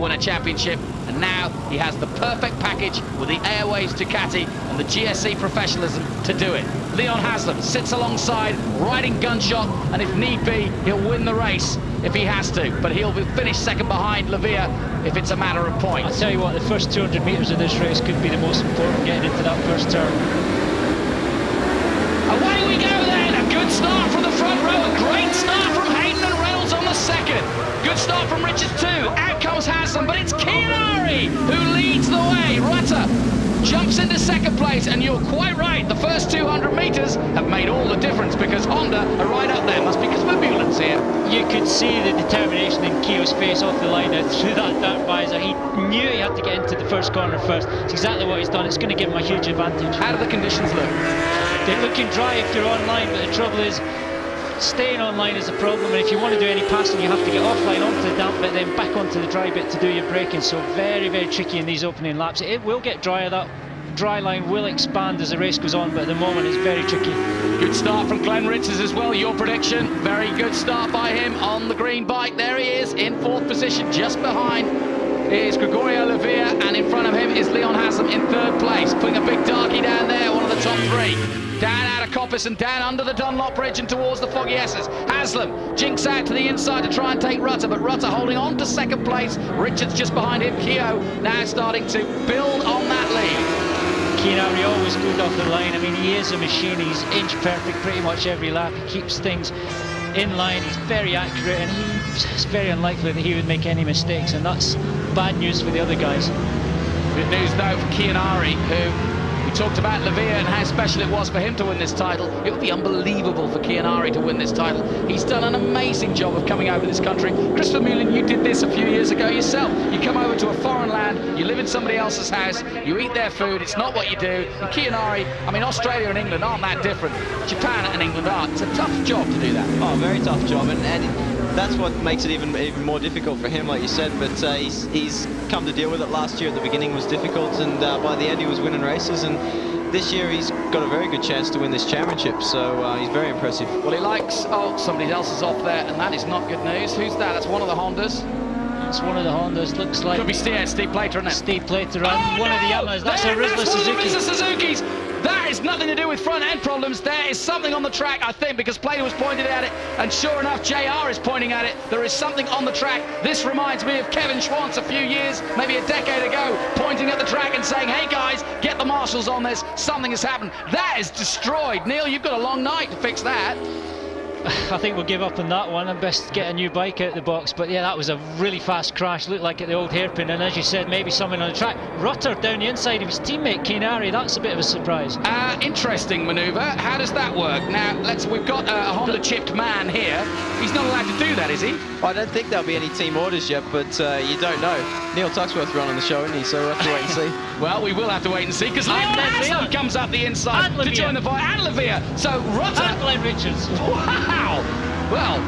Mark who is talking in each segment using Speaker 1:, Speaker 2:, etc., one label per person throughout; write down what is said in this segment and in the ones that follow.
Speaker 1: win a championship, and now he has the perfect package with the Airways Ducati and the GSE professionalism to do it. Leon Haslam sits alongside, riding gunshot, and if need be, he'll win the race if he has to, but he'll be finished second behind Lavia if it's a matter of points.
Speaker 2: I'll tell you what, the first 200 metres of this race could be the most important, getting into that first turn.
Speaker 1: Away we go then, a good start from the front row, a great start from Hayden and Reynolds on the second. Good start from Richards too, out comes Haslam, but it's Kiyonari who leads the way. Rutter jumps into second place, and you're quite right, the first 200 metres have made all the difference because Honda are right up there. Must be because of ambulance here.
Speaker 2: You could see the determination in Kiyo's face off the line through that dark visor. He knew he had to get into the first corner first. It's exactly what he's done. It's going to give him a huge advantage.
Speaker 1: How do the conditions look?
Speaker 2: They're looking dry if you're online, but the trouble is staying online is a problem, and if you want to do any passing you have to get offline onto the damp bit, then back onto the dry bit to do your braking. So very, very tricky in these opening laps. It will get drier, that dry line will expand as the race goes on, but at the moment it's very tricky.
Speaker 1: Good start from Glenn Richards as well. Your prediction? Very good start by him on the green bike. There he is in fourth position. Just behind is Gregorio Lavia, and in front of him is Leon Haslam in third place, putting a big darkie down there, one of the top three. Down out of Coppice and down under the Dunlop Bridge and towards the Foggy S's. Haslam jinks out to the inside to try and take Rutter, but Rutter holding on to second place. Richards just behind him. Kiyo now starting to build on that lead.
Speaker 2: Kiyonari always good off the line. I mean, he is a machine. He's inch perfect pretty much every lap. He keeps things in line. He's very accurate, and it's very unlikely that he would make any mistakes, and that's bad news for the other guys.
Speaker 1: Good news though for Kiyonari, who we talked about Lavia and how special it was for him to win this title. It would be unbelievable for Kiyonari to win this title. He's done an amazing job of coming over this country. Christopher Mullen, you did this a few years ago yourself. You come over to a foreign land, you live in somebody else's house, you eat their food, it's not what you do. And Kiyonari, I mean, Australia and England aren't that different. Japan and England are. It's a tough job to do that.
Speaker 3: Oh, very tough job, and that's what makes it even more difficult for him, like you said, but he's come to deal with it. Last year at the beginning was difficult, and by the end he was winning races, and this year he's got a very good chance to win this championship, so he's very impressive.
Speaker 1: Well, he likes, somebody else is off there, and that is not good news. Who's that? That's one of the Hondas.
Speaker 2: It's one of the Hondas, looks like.
Speaker 1: Could be Steve Plater, isn't it?
Speaker 2: Steve Plater and one of the Yamahas. That's a Rizzler Suzuki.
Speaker 1: That's Suzuki's. That is nothing to do with front end problems. There is something on the track, I think, because Plater was pointed at it, and sure enough, JR is pointing at it. There is something on the track. This reminds me of Kevin Schwantz a few years, maybe a decade ago, pointing at the track and saying, hey guys, get the marshals on this. Something has happened. That is destroyed. Neil, you've got a long night to fix that.
Speaker 2: I think we'll give up on that one and best get a new bike out of the box. But yeah, that was a really fast crash, looked like at the old hairpin, and as you said, maybe someone on the track. Rutter down the inside of his teammate Kiyonari, that's a bit of a surprise.
Speaker 1: Interesting manoeuvre. How does that work? Now, we've got a Honda chipped man here. He's not allowed to do that, is he?
Speaker 3: I don't think there'll be any team orders yet, but you don't know. Neil Tuxworth's running the show, isn't he? So we'll have to wait and see.
Speaker 1: Well, we will have to wait and see, because Leon Haslam comes up the inside to join the fight, and Lavia. So Rutter
Speaker 2: and Glenn Richards.
Speaker 1: Wow! Well,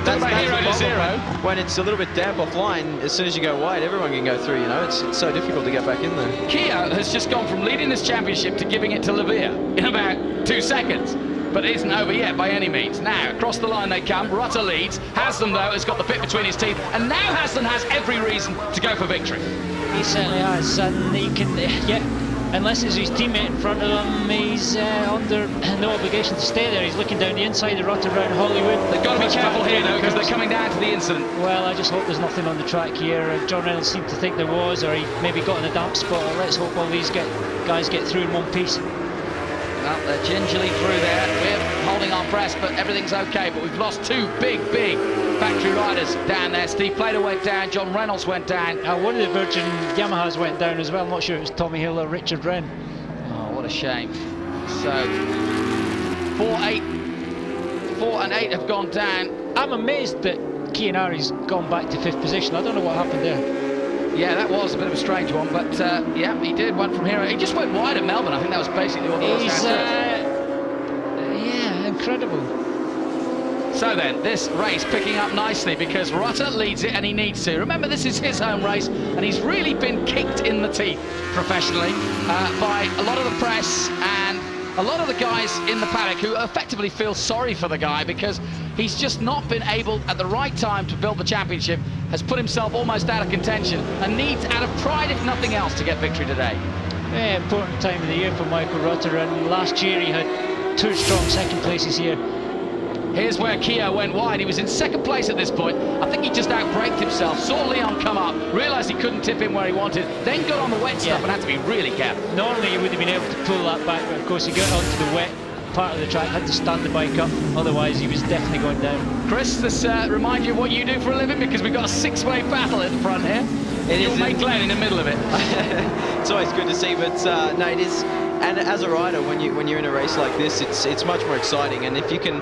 Speaker 1: that's my hero to zero.
Speaker 3: When it's a little bit damp offline, as soon as you go wide, everyone can go through, you know. It's so difficult to get back in there.
Speaker 1: Kiyo has just gone from leading this championship to giving it to Lavia in about 2 seconds. But it isn't over yet by any means. Now, across the line they come. Rutter leads. Haslam, though, has got the bit between his teeth. And now Haslam has every reason to go for victory.
Speaker 2: He certainly has. And he can, unless it's his teammate in front of him, he's under no obligation to stay there. He's looking down the inside of Rutter around Hollywood.
Speaker 1: They've got to be careful here, though, because they're coming down to the incident.
Speaker 2: Well, I just hope there's nothing on the track here. John Reynolds seemed to think there was, or he maybe got in a damp spot. Let's hope all these guys get through in one piece.
Speaker 1: Well, they're gingerly through there. We're holding our breath, but everything's okay. But we've lost two big factory riders down there. Steve Plater went down, John Reynolds went down.
Speaker 2: One of the Virgin Yamahas went down as well. I'm not sure it was Tommy Hill or Richard Wren.
Speaker 1: Oh, what a shame. So, 4 and 8 have gone down.
Speaker 2: I'm amazed that Kiyonari's gone back to 5th position. I don't know what happened there.
Speaker 1: Yeah, that was a bit of a strange one, but yeah, he did one from here. He just went wide at Melbourne. I think that was basically what it was.
Speaker 2: Yeah, incredible.
Speaker 1: So then, this race picking up nicely because Rutter leads it and he needs to. Remember, this is his home race and he's really been kicked in the teeth professionally by a lot of the press and a lot of the guys in the paddock who effectively feel sorry for the guy because he's just not been able at the right time to build the championship has put himself almost out of contention and needs, out of pride if nothing else, to get victory today.
Speaker 2: Yeah, important time of the year for Michael Rutter, and last year he had 2 strong second places here.
Speaker 1: Here's where Kiyo went wide. He was in second place at this point. I think he just outbraked himself, saw Leon come up, realised he couldn't tip him where he wanted, then got on the wet stuff and had to be really careful.
Speaker 2: Normally he would have been able to pull that back, but of course he got onto the wet part of the track, had to stand the bike up, otherwise he was definitely going down.
Speaker 1: Chris, this remind you of what you do for a living, because we've got a 6-way battle at the front here. You'll make Glenn in the middle of it.
Speaker 3: It's always good to see, but no, it is. And as a rider, when you're in a race like this, it's much more exciting. And if you can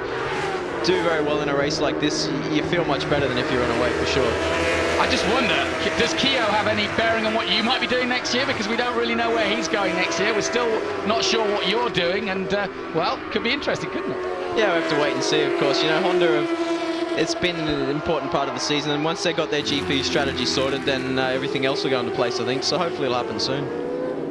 Speaker 3: do very well in a race like this, you feel much better than if you're on a wait, for sure.
Speaker 1: I just wonder, does Kiyo have any bearing on what you might be doing next year? Because we don't really know where he's going next year. We're still not sure what you're doing, and well, could be interesting, couldn't it?
Speaker 3: Yeah, we have to wait and see, of course. You know, Honda it's been an important part of the season, and once they got their GP strategy sorted, then everything else will go into place, I think. So hopefully it'll happen soon.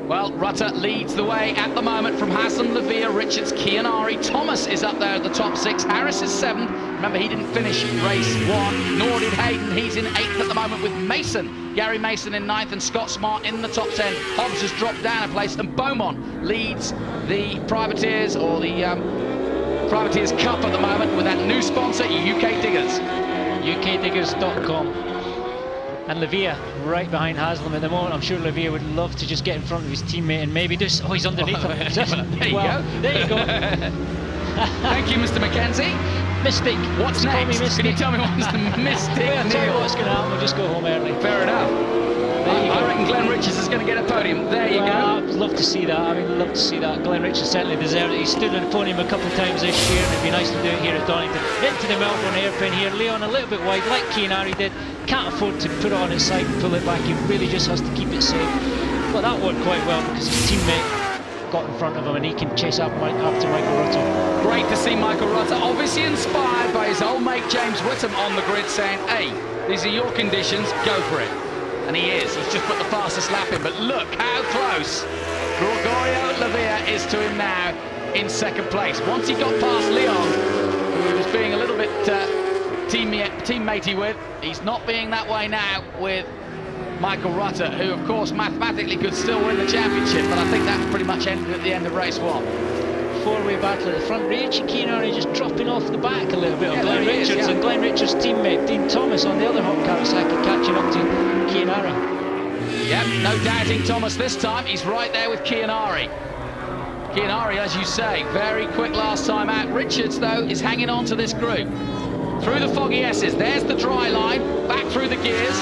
Speaker 1: Well, Rutter leads the way at the moment from Hassan, Lavia, Richards, Kiyonari. Thomas is up there at the top 6. Harris is 7th. Remember, he didn't finish race 1, nor did Hayden. He's in 8th at the moment with Mason. Gary Mason in 9th and Scott Smart in the top 10. Hobbs has dropped down a place, and Beaumont leads the Privateers, or the Privateers Cup at the moment, with that new sponsor, UK Diggers.
Speaker 2: UKdiggers.com. And Lavia right behind Haslam at the moment. I'm sure Lavia would love to just get in front of his teammate and maybe just... Oh, he's underneath him.
Speaker 1: There you go.
Speaker 2: There you go.
Speaker 1: Thank you, Mr. Mackenzie.
Speaker 2: Mystic.
Speaker 1: What's next? Can you tell me what's the mystic?
Speaker 2: I'll tell you what's going to happen. We'll just go home early.
Speaker 1: Fair enough. I reckon Glenn Richards is going to get a podium. There you go.
Speaker 2: I'd love to see that. I mean, love to see that. Glenn Richards certainly deserved it. He stood on the podium a couple of times this year, and it'd be nice to do it here at Donington. Into the Melbourne hairpin here. Leon a little bit wide, like Kiyonari did. Can't afford to put it on its side and pull it back. He really just has to keep it safe. But that worked quite well because his teammate got in front of him, and he can chase after Michael Rutter.
Speaker 1: Great to see Michael Rutter, obviously inspired by his old mate James Whittam on the grid, saying, hey, these are your conditions, go for it. And he is. He's just put the fastest lap in, but look how close Gregorio Lavia is to him now in 2nd place. Once he got past Leon, who he was being a little bit teammatey with, he's not being that way now with Michael Rutter, who of course mathematically could still win the championship, but I think that pretty much ended at the end of race 1. 4-way battle at the front. Richie Kiyonari just dropping off the back a little bit of Glenn Richards, and Glenn Richards' teammate Dean Thomas on the other hot Kawasaki catching up to Kiyonari. Yep, no doubting Thomas this time. He's right there with Kiyonari. Kiyonari, as you say, very quick last time out. Richards, though, is hanging on to this group. Through the foggy S's, there's the dry line, back through the gears.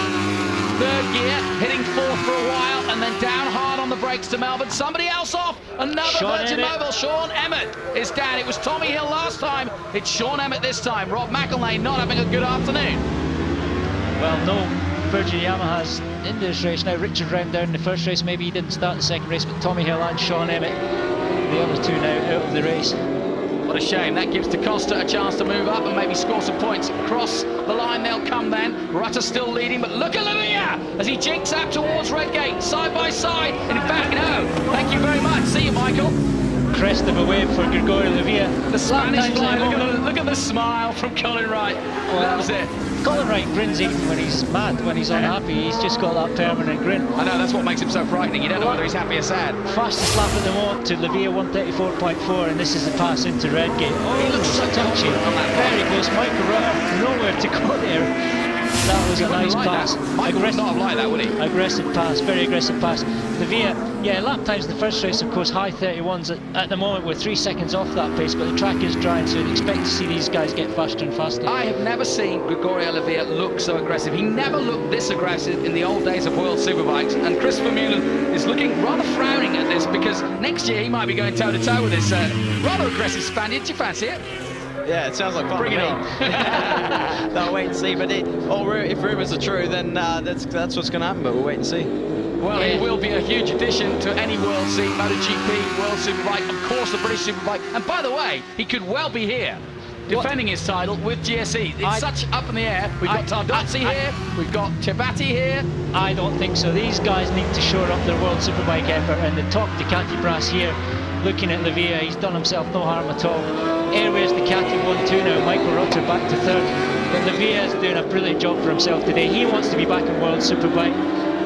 Speaker 1: 3rd gear, hitting 4th for a while, and then down hard on the brakes to Melbourne. Somebody else off, another Virgin Mobile. Sean Emmett is down. It was Tommy Hill last time. It's Sean Emmett this time. Rob McElnane not having a good afternoon.
Speaker 2: Well, no Virgin Yamahas in this race now. Richard round down in the first race. Maybe he didn't start the second race, but Tommy Hill and Sean Emmett, the other two now out of the race.
Speaker 1: What a shame. That gives DaCosta a chance to move up and maybe score some points. Across the line they'll come then. Rutter still leading, but look at Lavia as he jinks up towards Redgate, side by side. And in fact, no. Thank you very much. See you, Michael.
Speaker 2: Crest of a wave for Gregorio Lavia.
Speaker 1: The Spanish fly. Look at the smile from Colin Wright. Well, that was it.
Speaker 2: Colin Wright grins even when he's mad, when he's unhappy. He's just got that permanent grin.
Speaker 1: I know, that's what makes him so frightening. You don't know whether he's happy or sad.
Speaker 2: Fastest lap at the moment to Lavia, 134.4, and this is the pass into Redgate. Oh, he looks so touchy. Very close. Michael Rutter, nowhere to go there. That was a nice pass.
Speaker 1: Michael would not have liked that, would he?
Speaker 2: Aggressive pass, very aggressive pass. Lavia, yeah, lap times the first race, of course, high 31s. At the moment, we're 3 seconds off that pace, but the track is drying, so you'd expect to see these guys get faster and faster.
Speaker 1: I have never seen Gregorio Lavia look so aggressive. He never looked this aggressive in the old days of World Superbikes, and Christopher Mullen is looking rather frowning at this, because next year he might be going toe-to-toe with this rather aggressive Spaniard. Do you fancy it?
Speaker 3: Yeah, it sounds like fun.
Speaker 1: Bring it on.
Speaker 3: They'll wait and see, but if rumours are true, then that's what's going to happen, but we'll wait and see.
Speaker 1: Well, he will be a huge addition to any World Seat, MotoGP, World Superbike, of course the British Superbike, and by the way, he could well be here, defending his title with GSE. It's such up in the air. We've got Tardozzi here, we've got Chibati here.
Speaker 2: I don't think so. These guys need to shore up their World Superbike effort, and the top Ducati brass here, looking at Lavia, he's done himself no harm at all. Airways Ducati 1-2 now, Michael Rutter back to 3rd. But Lavia is doing a brilliant job for himself today. He wants to be back in World Superbike.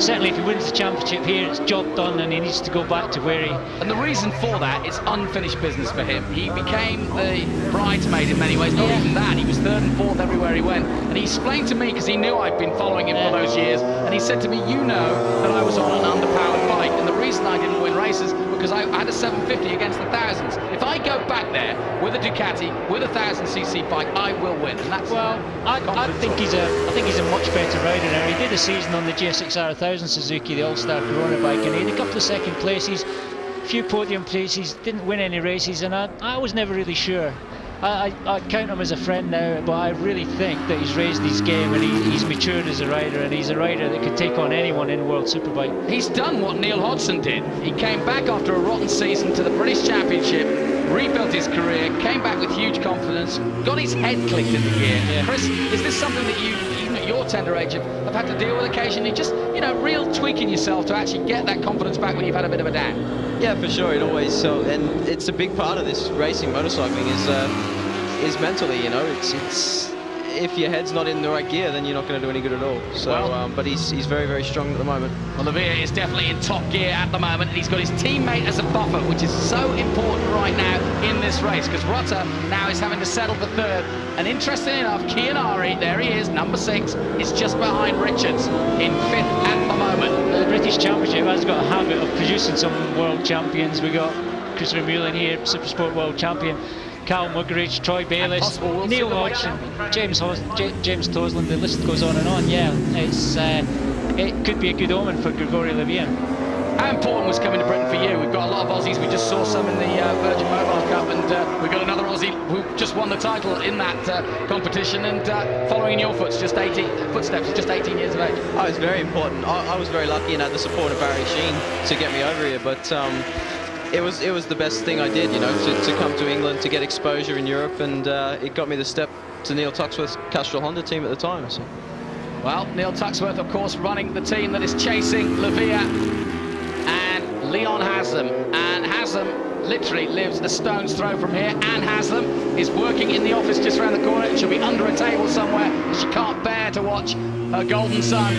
Speaker 2: Certainly if he wins the championship here, it's job done and he needs to go back to where he...
Speaker 1: And the reason for that is unfinished business for him. He became the bridesmaid in many ways, not even that. He was third and fourth everywhere he went. And he explained to me, because he knew I'd been following him for those years, and he said to me, you know that I was on an underpowered bike. And the reason I didn't win races because I had a 750 against the thousands. If I go back there with a Ducati, with a 1000cc bike, I will win. And that's
Speaker 2: I think he's a much better rider now. He did a season on the GSX-R 1000 Suzuki, the All-Star Corona bike, and he had a couple of second places, a few podium places, didn't win any races, and I was never really sure. I count him as a friend now, but I really think that he's raised his game and he's matured as a rider, and he's a rider that could take on anyone in World Superbike.
Speaker 1: He's done what Neil Hodgson did. He came back after a rotten season to the British Championship, rebuilt his career, came back with huge confidence, got his head clicked into gear.
Speaker 2: Yeah.
Speaker 1: Chris, is this something that you, even at your tender age, have had to deal with occasionally? Just, real tweaking yourself to actually get that confidence back when you've had a bit of a down?
Speaker 3: Yeah, for sure. It always and it's a big part of this racing motorcycling is mentally. It's if your head's not in the right gear, then you're not going to do any good at all. So, but he's very, very strong at the moment.
Speaker 1: Well, Lavia is definitely in top gear at the moment, and he's got his teammate as a buffer, which is so important right now in this race, because Rutter now is having to settle for third. And interesting enough, Kiyonari, there he is, number 6, is just behind Richards in 5th at the moment.
Speaker 2: The British Championship has got a habit of producing some world champions. We got Chris Vermeulen here, Supersport world champion. Cal Muggeridge, Troy Bayliss, Neil Hodgson, James Tosland, the list goes on and on. Yeah, it could be a good omen for Gregorio Lavia.
Speaker 1: How important was coming to Britain for you? We've got a lot of Aussies. We just saw some in the Virgin Mobile Cup, and we've got another Aussie who just won the title in that competition, and following in your footsteps, just 18 years of age.
Speaker 3: Oh, it's very important. I was very lucky and had the support of Barry Sheen to get me over here, but it was the best thing I did, to come to England, to get exposure in Europe, and it got me the step to Neil Tuxworth's Castrol Honda team at the time. So.
Speaker 1: Well, Neil Tuxworth, of course, running the team that is chasing Lavia and Leon Haslam. And Haslam literally lives a stone's throw from here. Anne Haslam is working in the office just around the corner. She'll be under a table somewhere. She can't bear to watch her golden son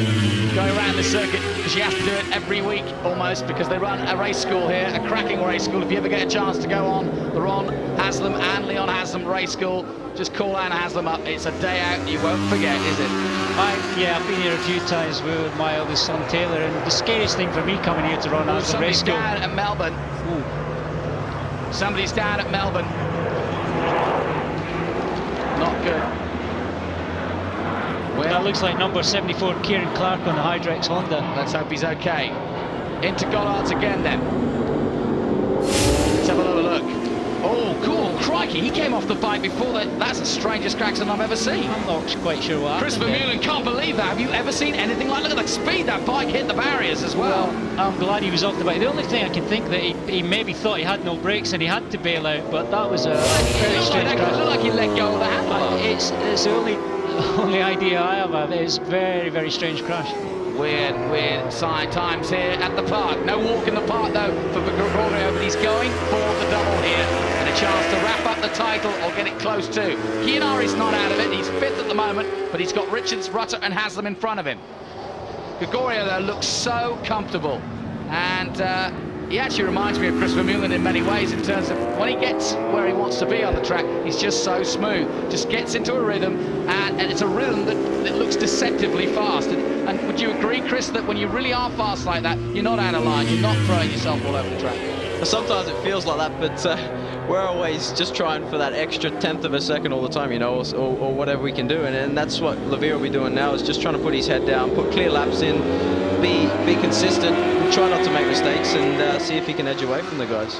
Speaker 1: going around the circuit, because she has to do it every week almost, because they run a race school here, a cracking race school. If you ever get a chance to go on the Ron Haslam and Leon Haslam race school, just call Anne Haslam up. It's a day out you won't forget, is it?
Speaker 2: I've been here a few times with my eldest son Taylor, and the scariest thing for me coming here to Ron Haslam race school.
Speaker 1: Somebody's down at Melbourne. Ooh. Somebody's down at Melbourne. Not good. Well,
Speaker 2: that looks like number 74, Kieran Clark on the Hydrex Honda.
Speaker 1: Let's hope he's okay. Into Goddard's again then. Let's have another look. Oh, cool. Crikey, he came off the bike before that. That's the strangest accident I've ever seen.
Speaker 2: I'm not quite sure what
Speaker 1: Chris Vermeulen, can't believe that. Have you ever seen anything like that? Look at the speed that bike hit the barriers as well.
Speaker 2: I'm glad he was off the bike. The only thing I can think that he maybe thought he had no brakes and he had to bail out, but that was a very strange crash.
Speaker 1: It looked like he let go of the handlebar.
Speaker 2: It's the only idea I have of it. It's very, very strange crash.
Speaker 1: Weird times here at the park. No walk in the park though for Gregorio, but he's going for the double here, and a chance to wrap up the title or get it close to. Kiyonari's not out of it. He's 5th at the moment, but he's got Richards, Rutter and Haslam in front of him. Gregorio though looks so comfortable, and he actually reminds me of Chris Vermeulen in many ways, in terms of when he gets where he wants to be on the track, he's just so smooth, just gets into a rhythm, and it's a rhythm that looks deceptively fast. And would you agree, Chris, that when you really are fast like that, you're not out of line, you're not throwing yourself all over the track?
Speaker 3: Sometimes it feels like that, but we're always just trying for that extra 1/10 of a second all the time, or whatever we can do, and that's what Lavia will be doing now, is just trying to put his head down, put clear laps in, be consistent, try not to make mistakes, and see if he can edge away from the guys.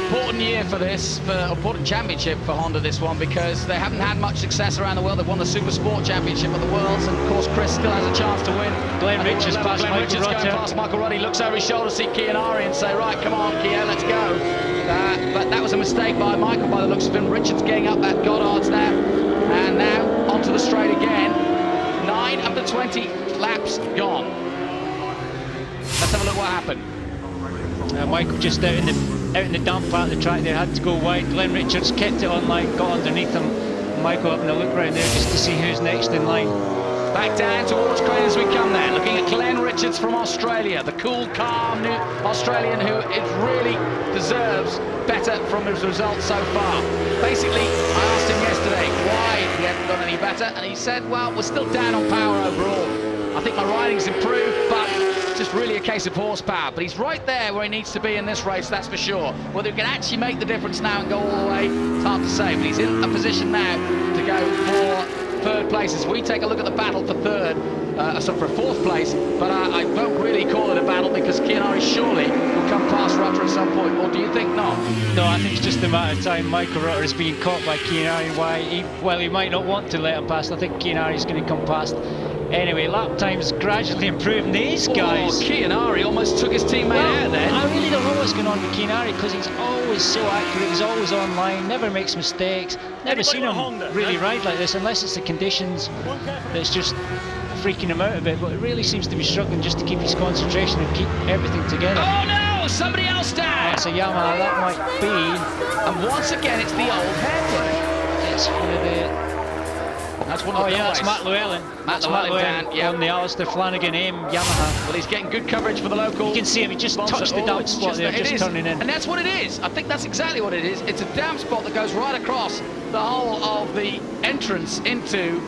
Speaker 1: Important year for this, important championship for Honda, this one, because they haven't had much success around the world. They've won the Super Sport Championship at the Worlds, and of course Chris still has a chance to win.
Speaker 2: Glenn Richards past Michael Rutter.
Speaker 1: Going past Michael Rutter. He looks over his shoulder to see Kiyonari and say, right, come on, Kiyo, let's go. But that was a mistake by Michael by the looks of him. Richards getting up at Goddard's now, and now onto the straight again. 9 of the 20 laps gone. Let's have a look what happened.
Speaker 2: Michael just out in the damp part of the track there, had to go wide. Glenn Richards kept it on line, got underneath him, Michael having a look round there just to see who's next in line.
Speaker 1: Back down towards Crane as we come there, looking at Glenn Richards from Australia, the cool, calm new Australian who it really deserves better from his results so far. Basically, I asked him yesterday why he hadn't done any better, and he said, well, we're still down on power overall. I think my riding's improved, but it's just really a case of horsepower. But he's right there where he needs to be in this race, that's for sure. Whether he can actually make the difference now and go all the way, it's hard to say. But he's in a position now to go for third place as we take a look at the battle for for fourth place. But I don't really call it a battle because Kiyonari surely will come past Rutter at some point. Or do you think not?
Speaker 2: No, I think it's just a matter of time. Michael Rutter is being caught by Kiyonari. While he might not want to let him past, I think Kiyonari is going to come past. Anyway, lap times gradually improving. These guys...
Speaker 1: Kiyonari almost took his teammate out there.
Speaker 2: I really don't know what's going on with Kiyonari because he's always so accurate, he's always online, never makes mistakes. Never seen him really ride like this unless it's the conditions that's just freaking him out a bit, but it really seems to be struggling just to keep his concentration and keep everything together.
Speaker 1: Oh no! Somebody else down!
Speaker 2: That's a Yamaha, that might be.
Speaker 1: And once again, it's the old hairpin.
Speaker 2: It's one of the...
Speaker 1: That's one of the
Speaker 2: that's Matt Llewellyn.
Speaker 1: Matt Llewellyn
Speaker 2: on the Alistair Flanagan AIM Yamaha.
Speaker 1: Well, he's getting good coverage for the local.
Speaker 2: You can see him, he just touched the damp spot there, just turning in.
Speaker 1: And that's what it is. I think that's exactly what it is. It's a damp spot that goes right across the whole of the entrance into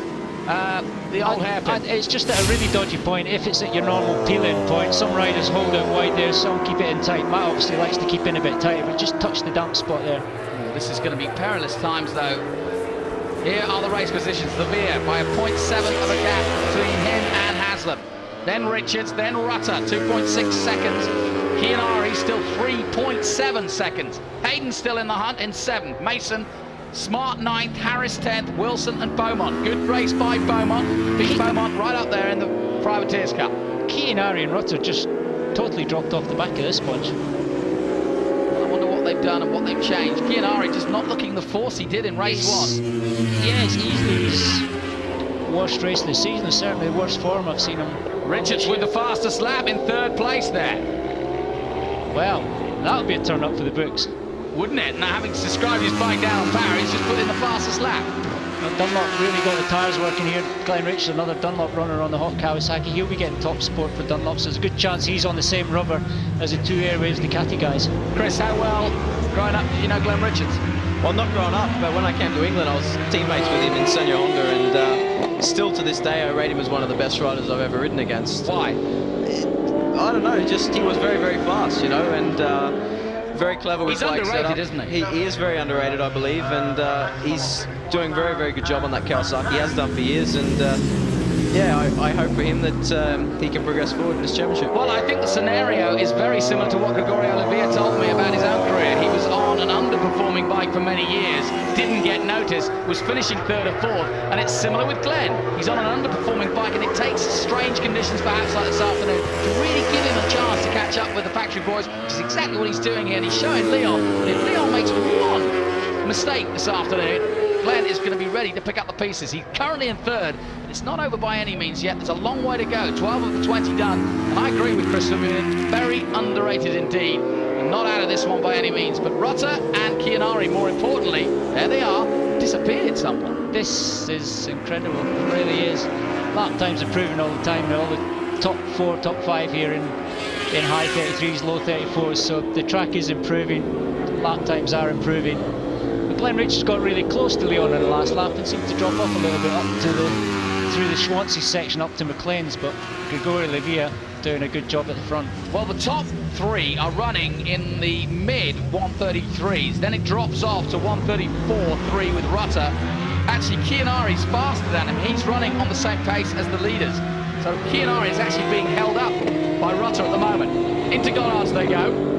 Speaker 1: the old hairpin.
Speaker 2: It's just at a really dodgy point. If it's at your normal peel-in point, some riders hold it wide there, some keep it in tight. Matt obviously likes to keep in a bit tighter, but just touched the damp spot there.
Speaker 1: This is going to be perilous times though. Here are the race positions. Llewellyn by a 0.7 of a gap between him and Haslam. Then Richards, then Rutter, 2.6 seconds. Kiyonari still 3.7 seconds. Hayden still in the hunt in 7th. Mason, Smart 9th, Harris 10th, Wilson and Beaumont. Good race by Beaumont. Big Beaumont right up there in the Privateers Cup.
Speaker 2: Kiyonari and Rutter just totally dropped off the back of this bunch.
Speaker 1: They've done and what they've changed. Kiyonari just not looking the force he did in race 1.
Speaker 2: Yeah, it's easily his worst race of the season, certainly the worst form I've seen him.
Speaker 1: Richards with the fastest lap in 3rd place there.
Speaker 2: Well, that would be a turn up for the books.
Speaker 1: Wouldn't it? Now having described his bike down on power, he's just put in the fastest lap.
Speaker 2: Dunlop really got the tyres working here. Glenn Richards, another Dunlop runner on the hot Kawasaki. He'll be getting top support for Dunlop, so there's a good chance he's on the same rubber as the 2 Airwaves Ducati guys.
Speaker 1: Chris, how well growing up did you know Glenn Richards?
Speaker 3: Well, not growing up, but when I came to England, I was teammates with him in Senior Honda, and still to this day, I rate him as one of the best riders I've ever ridden against.
Speaker 1: Why?
Speaker 3: I don't know, just he was very, very fast, you know, and very clever with bike setup.
Speaker 1: Isn't he?
Speaker 3: He is very underrated, I believe, and he's doing very, very good job on that Kawasaki. He has done for years, and yeah, I hope for him that he can progress forward in this championship.
Speaker 1: Well, I think the scenario is very similar to what Gregorio Olivier told me about his own career. He was on an underperforming bike for many years, didn't get noticed, was finishing 3rd or 4th, and it's similar with Glenn. He's on an underperforming bike, and it takes strange conditions, perhaps like this afternoon, to really give him a chance to catch up with the factory boys, which is exactly what he's doing here, and he's showing Leon that if Leon makes one mistake this afternoon, Glenn is going to be ready to pick up the pieces. He's currently in 3rd, but it's not over by any means yet. There's a long way to go. 12 of the 20 done, and I agree with Chris Vermeulen. Very underrated indeed, and not out of this one by any means. But Rutter and Kiyonari, more importantly, there they are, disappeared somewhat.
Speaker 2: This is incredible, it really is. Lap times improving all the time. All the top 4, top 5 here in high 33s, low 34s. So the track is improving. Lap times are improving. Glenn Richards got really close to Leon in the last lap and seemed to drop off a little bit up to through the Schwantzes section up to McLean's, but Gregorio Olivier doing a good job at the front.
Speaker 1: Well, the top 3 are running in the mid 133s, then it drops off to 134.3 with Rutter. Actually, Kiyonari's faster than him. He's running on the same pace as the leaders. So Kiyonari is actually being held up by Rutter at the moment. Into Goddard's they go.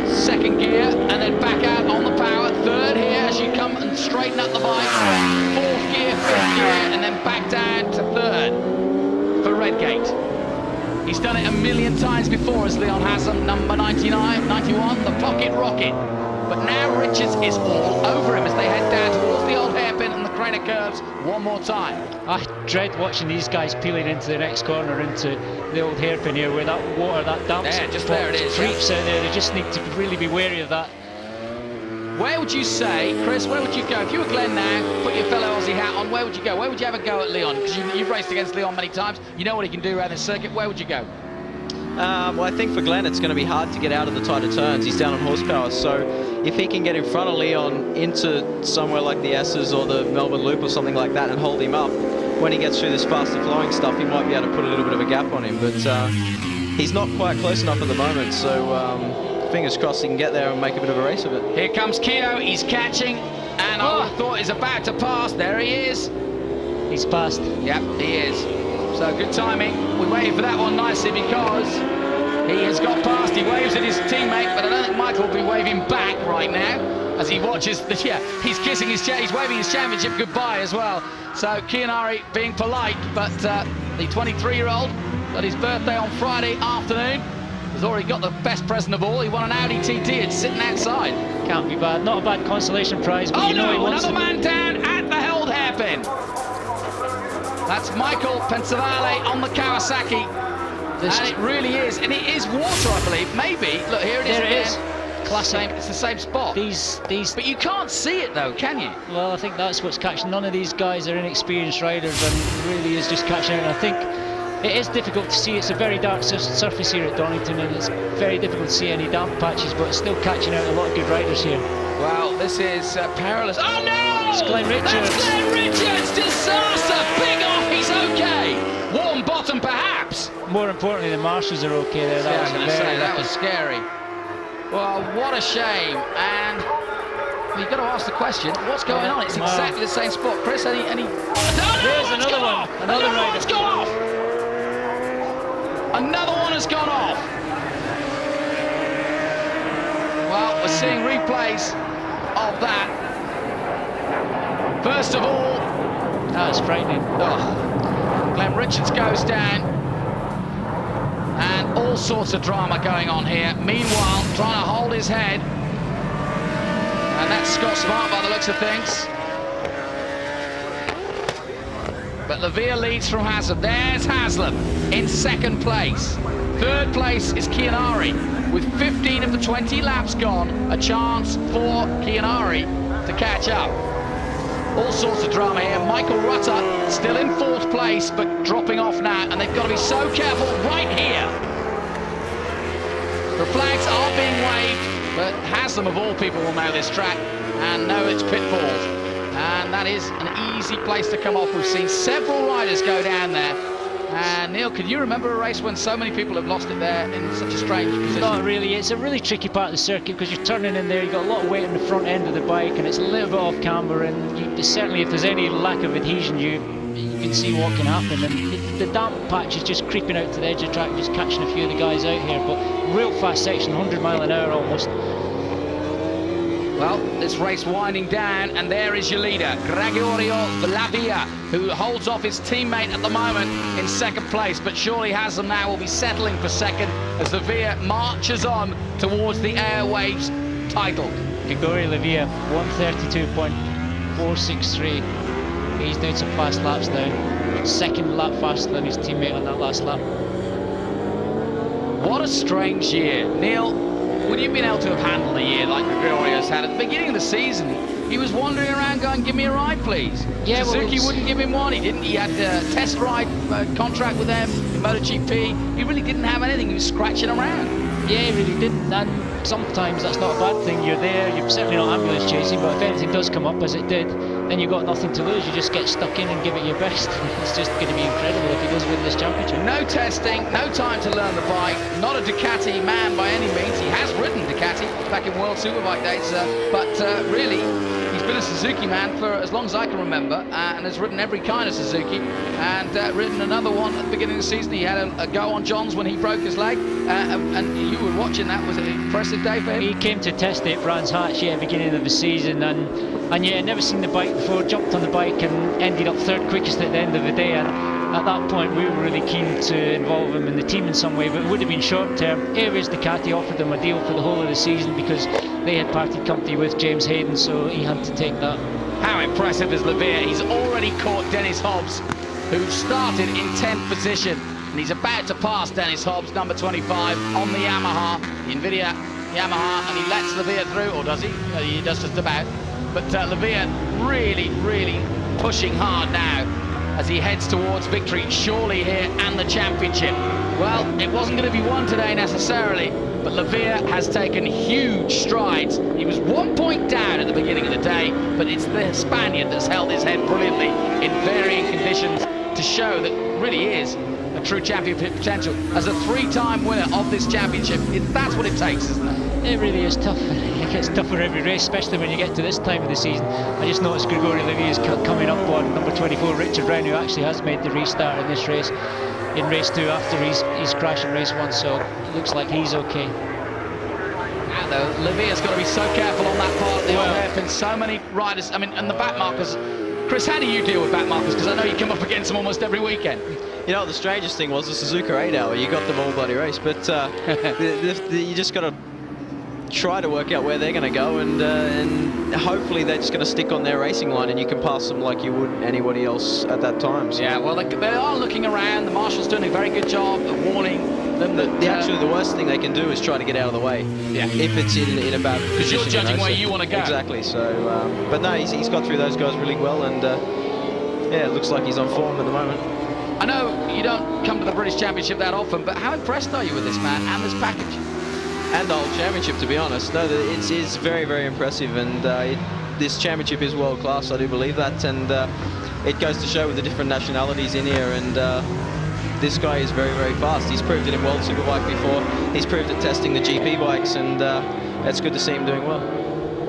Speaker 1: 2nd gear, and then back out on the power. 3rd here as you come and straighten up the bike. 4th gear, 5th gear, and then back down to 3rd for Redgate. He's done it a million times before as Leon Haslam, number 99, 91, the pocket rocket. But now Richards is all over him as they head down towards the old hairpin and the Craner curves one more time.
Speaker 2: I dread watching these guys peeling into the next corner into the old hairpin here where that water, that damp
Speaker 1: just there it is.
Speaker 2: Creeps out there. They just need to really be wary of that.
Speaker 1: Where would you say, Chris, where would you go? If you were Glenn now, put your fellow Aussie hat on, where would you go? Where would you have a go at Leon? Because you've raced against Leon many times. You know what he can do around the circuit. Where would you go?
Speaker 3: Well, I think for Glenn, it's going to be hard to get out of the tighter turns. He's down on horsepower, so if he can get in front of Leon into somewhere like the S's or the Melbourne Loop or something like that and hold him up, when he gets through this faster flowing stuff, he might be able to put a little bit of a gap on him. But he's not quite close enough at the moment, so fingers crossed he can get there and make a bit of a race of it.
Speaker 1: Here comes Kiyo, he's catching, and I thought he's about to pass. There he is.
Speaker 2: He's passed.
Speaker 1: Yep, he is. So good timing. We waited for that one nicely because he has got past. He waves at his teammate, but I don't think Michael will be waving back right now as he watches the, he's kissing his he's waving his championship goodbye as well. So Kiyonari being polite, but the 23-year-old got his birthday on Friday afternoon. He's already got the best present of all. He won an Audi TT. It's sitting outside.
Speaker 2: Can't be bad. Not a bad consolation prize, but
Speaker 1: oh
Speaker 2: you know he
Speaker 1: no,
Speaker 2: wants
Speaker 1: another man down at the held hairpin. That's Michael Pensavale on the Kawasaki. And it really is. And it is water, I believe. Maybe. Look, here it is.
Speaker 2: There
Speaker 1: again.
Speaker 2: it is. Classic.
Speaker 1: It's the same spot.
Speaker 2: These.
Speaker 1: But you can't see it though, can you?
Speaker 2: Well, I think that's what's catching. None of these guys are inexperienced riders, and it really is just catching out. And I think it is difficult to see. It's a very dark surface here at Donington, and it's very difficult to see any damp patches, but it's still catching out a lot of good riders here.
Speaker 1: Well, this is Perilous. Oh no!
Speaker 2: It's Glenn Richards.
Speaker 1: That's Glenn Richards! Disaster! Big off, he's okay! Warm bottom, perhaps.
Speaker 2: More importantly, the marshals are okay there. That was
Speaker 1: I was
Speaker 2: very
Speaker 1: going to say, that was scary. Well, what a shame. And you've got to ask the question, what's going on? It's exactly the same spot. Chris, any... Oh, no,
Speaker 2: there's another one. Another rider.
Speaker 1: One's gone off. Another one has gone off. Well, we're seeing replays of that. First of all...
Speaker 2: That was frightening.
Speaker 1: Oh, Glenn Richards goes down. And all sorts of drama going on here. Meanwhile, trying to hold his head. And that's Scott Smart by the looks of things. But Levere leads from Haslam. There's Haslam in second place. Third place is Kiyonari. With 15 of the 20 laps gone, a chance for Kiyonari to catch up. All sorts of drama here. Michael Rutter still in fourth place, but dropping off now, and they've got to be so careful right here. The flags are being waved, but Haslam of all people will know this track and know its pitfalls. And that is an easy place to come off. We've seen several riders go down there. And Neil, can you remember a race when so many people have lost it there in such a strange position?
Speaker 2: Not really. It's a really tricky part of the circuit because you're turning in there, you've got a lot of weight on the front end of the bike, and it's a little bit off camber, and certainly if there's any lack of adhesion, you can see what can happen. And the damp patch is just creeping out to the edge of the track, just catching a few of the guys out here. But real fast section, 100 mile an hour almost.
Speaker 1: Well, this race winding down, and there is your leader, Gregorio Lavia, who holds off his teammate at the moment in second place, but surely Haslam now will be settling for second as Lavia marches on towards the Airwaves title.
Speaker 2: Gregorio Lavia, 132.463. He's doing some fast laps now. Second lap faster than his teammate on that last lap.
Speaker 1: What a strange year. Neil, would you have been able to have handled a year like Gregorio's had? At the beginning of the season, he was wandering around going, give me a ride, please.
Speaker 2: Yeah,
Speaker 1: Suzuki wouldn't give him one. He didn't. He had a test ride contract with them in MotoGP. He really didn't have anything. He was scratching around.
Speaker 2: Yeah, he really didn't. And sometimes that's not a bad thing. You're there, you're certainly not ambulance chasing, but if anything does come up, as it did, then you've got nothing to lose. You just get stuck in and give it your best. It's just going to be incredible if he does win this championship.
Speaker 1: No testing, no time to learn the bike. Not a Ducati man by any means. He has ridden Ducati back in World Superbike days, but really, he's been a Suzuki man for as long as I can remember, and has ridden every kind of Suzuki, and ridden another one at the beginning of the season. He had a go on John's when he broke his leg, and you were watching that. Was it an impressive day for him?
Speaker 2: He came to test it, Brands Hatch, beginning of the season, and yeah, never seen the bike before, jumped on the bike and ended up third quickest at the end of the day. And at that point we were really keen to involve him in the team in some way, but it would have been short term. Airways Ducati offered him a deal for the whole of the season because they had parted company with James Hayden, so he had to take that.
Speaker 1: How impressive is Levere? He's already caught Dennis Hobbs, who started in 10th position, and he's about to pass Dennis Hobbs, number 25, on the Yamaha, the Nvidia Yamaha, and he lets Lavia through, or does he? He does just about. But Lavia really, really pushing hard now as he heads towards victory, surely here, and the championship. Well, it wasn't going to be won today necessarily, but Lavia has taken huge strides. He was 1 point down at the beginning of the day, but it's the Spaniard that's held his head brilliantly in varying conditions to show that really is a true championship potential. As a three-time winner of this championship, that's what it takes, isn't it?
Speaker 2: It really is tough. It gets tougher every race, especially when you get to this time of the season. I just noticed Grigori Livia's coming up on number 24, Richard Wren, who actually has made the restart in this race, in race 2 after he's crashed in race 1, so it looks like he's okay.
Speaker 1: Now though, Livia's got to be so careful on that part. There have been so many riders, I mean, and the back markers. Chris, how do you deal with back markers? Because I know you come up against them almost every weekend.
Speaker 3: You know, the strangest thing was the Suzuka 8 hour. You got them all bloody race, but you just got to try to work out where they're going to go, and hopefully they're just going to stick on their racing line, and you can pass them like you would anybody else at that time. So.
Speaker 1: Yeah, well, they are looking around. The marshal's doing a very good job of warning them.
Speaker 3: Actually, the worst thing they can do is try to get out of the way. Yeah. If it's in a bad position.
Speaker 1: Because you're judging where you want to go.
Speaker 3: Exactly. So, but no, he's got through those guys really well, and yeah, it looks like he's on form at the moment.
Speaker 1: I know you don't come to the British Championship that often, but how impressed are you with this man and this package?
Speaker 3: And the whole championship, to be honest. No, it is very, very impressive, and this championship is world class. I do believe that, and it goes to show with the different nationalities in here. And this guy is very, very fast. He's proved it in World Superbike before. He's proved it testing the GP bikes, and it's good to see him doing well.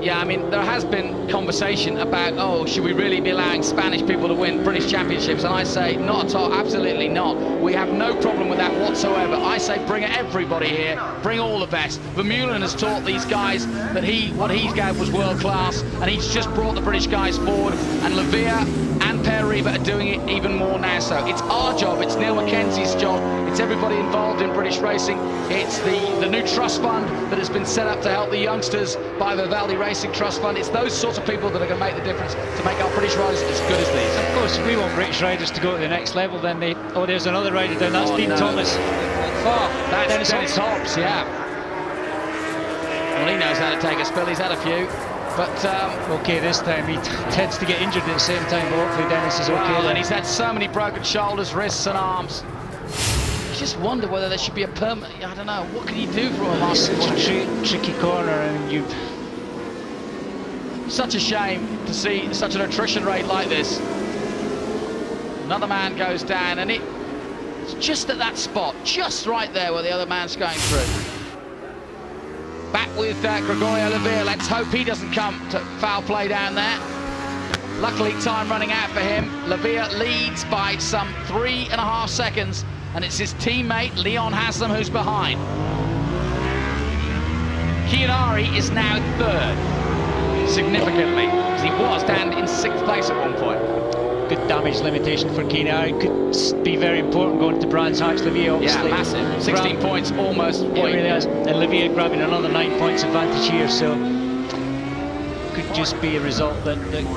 Speaker 1: Yeah, I mean, there has been conversation about, oh, should we really be allowing Spanish people to win British championships? And I say, not at all, absolutely not. We have no problem with that whatsoever. I say, bring everybody here, bring all the best. Vermeulen has taught these guys that what he gave was world class, and he's just brought the British guys forward. And Lavia and Perilous are doing it even more now. So it's our job, it's Neil Mackenzie's job, it's everybody involved in British racing. It's the new trust fund that has been set up to help the youngsters by Vivaldi Racing Trust Fund. It's those sorts of people that are going to make the difference to make our British riders as good as these.
Speaker 2: Of course, if we want British riders to go to the next level, then oh, there's another rider down. That's Dean Thomas.
Speaker 1: Oh, that's Dennis Hobbs, yeah. Well, he knows how to take a spill. He's had a few. But,
Speaker 2: okay, this time he tends to get injured at the same time, but hopefully Dennis is okay.
Speaker 1: Well, and he's had so many broken shoulders, wrists and arms. You just wonder whether there should be a permanent, I don't know, what can you do for a last?
Speaker 2: It's such a tricky corner, and
Speaker 1: such a shame to see such an attrition rate like this. Another man goes down, and it's just at that spot, just right there where the other man's going through. Back with Gregorio Lavia. Let's hope he doesn't come to foul play down there. Luckily, time running out for him. Lavia leads by some 3.5 seconds, and it's his teammate Leon Haslam who's behind. Kiyonari is now third, significantly, because he was down in 6th place at one point.
Speaker 2: Good damage limitation for Kiyonari. Could be very important going to Brands Hatch. Lavia obviously.
Speaker 1: Yeah, massive. 16 points, almost.
Speaker 2: It really is. And Lavia grabbing another 9 points advantage here, so could just be a result that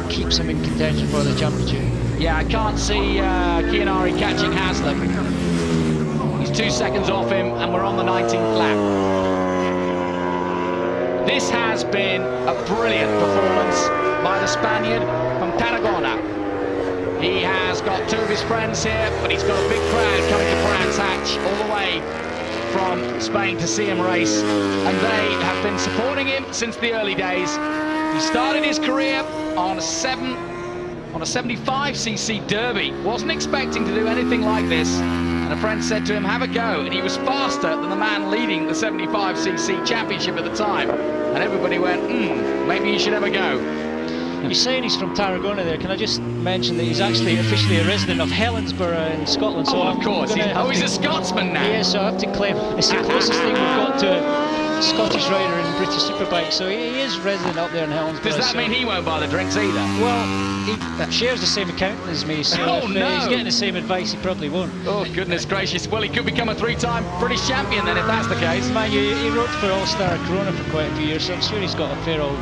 Speaker 2: keeps him in contention for the championship.
Speaker 1: Yeah, I can't see Kiyonari catching Haslam. He's 2 seconds off him, and we're on the 19th lap. This has been a brilliant performance by the Spaniard from Tarragona. He has got 2 of his friends here, but he's got a big crowd coming to Brands Hatch all the way from Spain to see him race, and they have been supporting him since the early days. He started his career on a 75cc Derby. Wasn't expecting to do anything like this, and a friend said to him, have a go, and he was faster than the man leading the 75cc championship at the time, and everybody went, maybe you should have a go.
Speaker 2: You're saying he's from Tarragona there. Can I just mention that he's actually officially a resident of Helensburgh in Scotland? So
Speaker 1: of course. He's a Scotsman now.
Speaker 2: Yeah, so I have to claim it's the closest thing we've got to a Scottish rider in British Superbike. So he is resident up there in Helensburgh.
Speaker 1: Does that mean he won't buy the drinks either?
Speaker 2: Well, he shares the same accountant as me, so if he's getting the same advice, he probably won't.
Speaker 1: Oh, goodness gracious. Well, he could become a 3-time British champion then, if that's the case.
Speaker 2: Man, he wrote for All-Star Corona for quite a few years, so I'm sure he's got a fair old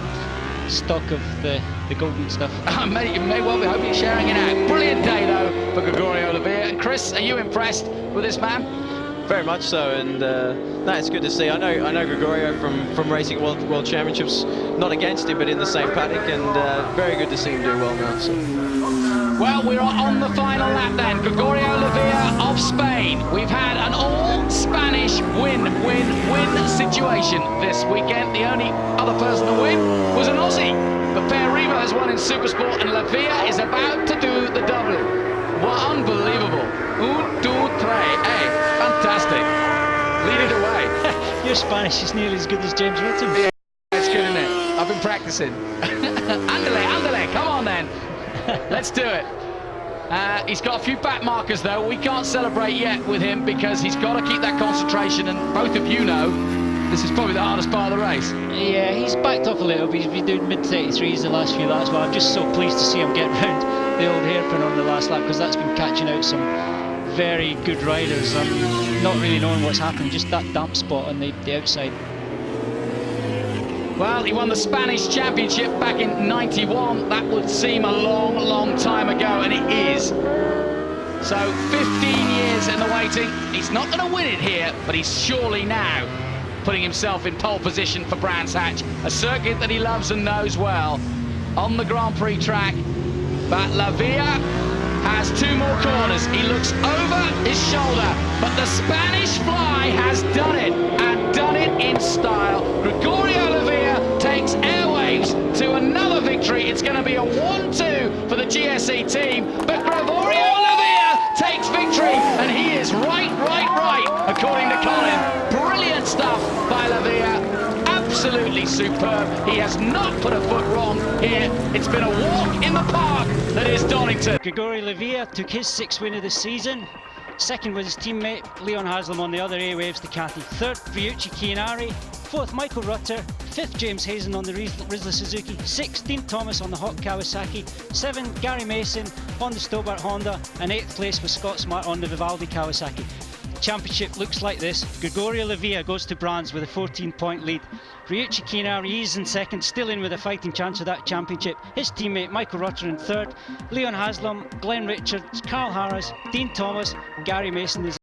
Speaker 2: stock of the golden stuff.
Speaker 1: May well be. Hope you're sharing it out. Brilliant day though for Gregorio Lavia. And Chris, are you impressed with this man?
Speaker 3: Very much so, and no, it's good to see. I know Gregorio from racing World Championships, not against him, but in the same paddock, and very good to see him do well now. So.
Speaker 1: Well, we're on the final lap then. Gregorio Lavia of Spain. We've had an all-Spanish win-win-win situation this weekend. The only other person to win was an Aussie. But Perilous has won in Supersport, and Lavia is about to do the double. What unbelievable. 1, 2, 3. Hey, fantastic. Lead it away.
Speaker 2: Your Spanish is nearly as good as James Rutter.
Speaker 1: Yeah, it's good, isn't it? I've been practicing. Andale, come on then. Let's do it. He's got a few back markers though. We can't celebrate yet with him because he's got to keep that concentration, and both of you know this is probably the hardest part of the race.
Speaker 2: Yeah, he's backed off a little bit. He's been doing mid-33s the last few laps, but I'm just so pleased to see him get round the old hairpin on the last lap, because that's been catching out some very good riders. I'm not really knowing what's happened, just that damp spot on the outside.
Speaker 1: Well, he won the Spanish Championship back in '91. That would seem a long, long time ago, and it is. So 15 years in the waiting. He's not going to win it here, but he's surely now putting himself in pole position for Brands Hatch, a circuit that he loves and knows well, on the Grand Prix track. But Lavia has 2 more corners. He looks over his shoulder, but the Spanish fly has done it, and done it in style. Gregorio Lavia takes airwaves to another victory. It's going to be a 1-2 for the GSE team, but Gregorio Lavia takes victory, and he is right, according to Colin. Brilliant stuff by Lavia. Absolutely superb. He has not put a foot wrong here. It's been a walk in the park that is Donington.
Speaker 2: Gregorio Lavia took his 6th win of the season. Second was his teammate Leon Haslam on the other Airwaves Ducati. Third, Ryuichi Kiyonari. Fourth, Michael Rutter. Fifth, James Hazen on the Rizzler Suzuki. Sixth, Dean Thomas on the Hawk Kawasaki. Seventh, Gary Mason on the Stobart Honda. And 8th place was Scott Smart on the Vivaldi Kawasaki. Championship looks like this. Gregorio Lavia goes to Brands with a 14-point lead. Ryuichi Kiyonari is in second, still in with a fighting chance of that championship. His teammate Michael Rutter in third. Leon Haslam, Glenn Richards, Carl Harris, Dean Thomas, Gary Mason is